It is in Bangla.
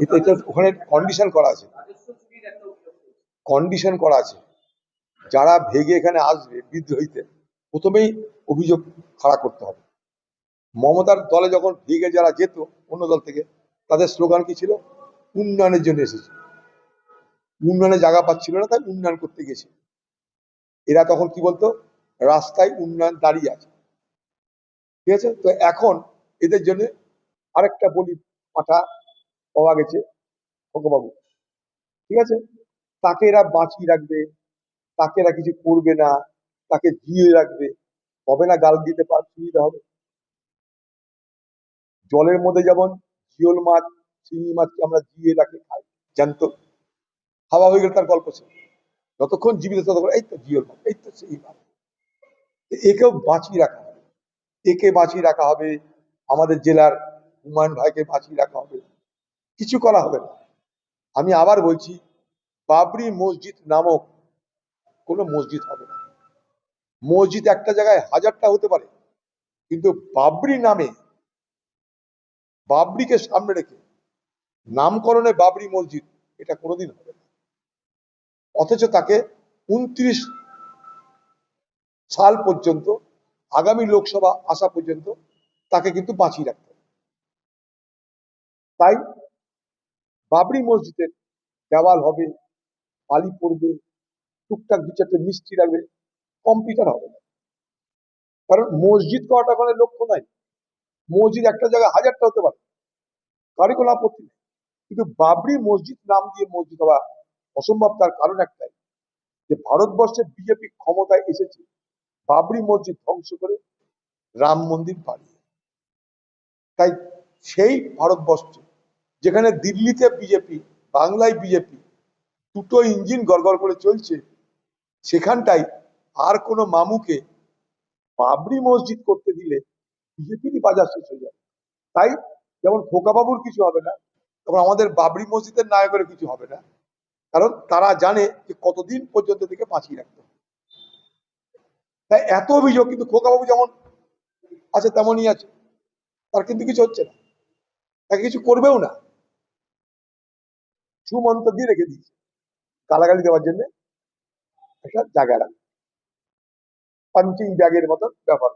এটা ওখানে কন্ডিশন করা আছে, কন্ডিশন করা আছে। যারা ভেগে এখানে আসবে বিদ্রোহীতে, প্রথমেই অভিযোগ খাড়া করতে হবে। মমতার দলে যখন ভেগে যারা যেত অন্য দল থেকে, তাদের স্লোগান কি ছিল? উন্নয়নের জন্য এসেছে। উন্নয়নের জায়গা পাচ্ছিল না, তাই উন্নয়ন করতে গেছে। এরা তখন কি বলতো? রাস্তায় উন্নয়ন দাঁড়িয়ে আছে। ঠিক আছে, তো এখন এদের জন্য আরেকটা বলি পাঠা পাওয়া গেছে, খোকাবাবু। ঠিক আছে, তাকে এরা বাঁচিয়ে রাখবে, তাকে এরা কিছু করবে না, তাকে জিয়ে রাখবে। হবে না, গাল দিতে পার সুবিধা হবে। জলের মধ্যে যেমন জিওল মাছ, শিঙি মাছকে আমরা জিয়ে রাখি, খাই জ্যান্ত, হাওয়া হয়ে গেলে তার গল্প ছিল। যতক্ষণ জীবিত ততক্ষণ এই তো জিওল মাছ, এই তো শিঙি মাছ। একেও বাঁচিয়ে রাখা হবে, একে বাঁচিয়ে রাখা হবে। আমাদের জেলার হুমায়ুন ভাইকে বাঁচিয়ে রাখা হবে, কিছু করা হবে না। আমি আবার বলছি, বাবরি মসজিদ নামক কোনো মসজিদ হবে না। মসজিদ একটা জায়গায় হাজারটা হতে পারে, কিন্তু বাবরি নামে, বাবরিকে সামনে রেখে নামকরণে বাবরি মসজিদ, এটা কোনোদিন হবে না। অথচ তাকে 29 সাল পর্যন্ত, আগামী লোকসভা আসা পর্যন্ত তাকে কিন্তু বাঁচিয়ে রাখতে হবে। তাই বাবরি মসজিদের দেওয়াল হবে, বালি পড়বে, টুকটাক দু চারটে মিষ্টি রাখবে, কম্পিউটার হবে না। কারণ মসজিদ করাটা কোনো লক্ষ্য নাই। মসজিদ একটা জায়গায় হাজারটা হতে পারে, কারো কোনো আপত্তি নেই। কিন্তু বাবরি মসজিদ নাম দিয়ে মসজিদ হওয়া অসম্ভব। তার কারণ একটাই, যে ভারতবর্ষে বিজেপি ক্ষমতায় এসেছে বাবরি মসজিদ ধ্বংস করে রাম মন্দির বানিয়ে। তাই সেই ভারতবর্ষ, যেখানে দিল্লিতে বিজেপি, বাংলায় বিজেপি, দুটো ইঞ্জিন গড়গড় করে চলছে, সেখানটাই আর কোনো মামুকে বাবরি মসজিদ করতে দিলে বিজেপিরই বাজার শেষ হয়ে যাবে। তাই যেমন খোকাবাবুর কিছু হবে না, তখন আমাদের বাবরি মসজিদের নায়কের কিছু হবে না। কারণ তারা জানে যে কতদিন পর্যন্ত থেকে বাঁচিয়ে রাখতে হবে। তাই এত অভিযোগ, কিন্তু খোকাবাবু যেমন আছে তেমনই আছে, তার কিন্তু কিছু হচ্ছে না, তাকে কিছু করবেও না। সুমন্ত দিয়ে রেখে দিয়েছে গালাগালি দেওয়ার জন্য একটা জায়গা রাখবে, পাঞ্চিং ব্যাগের মতন ব্যবহার।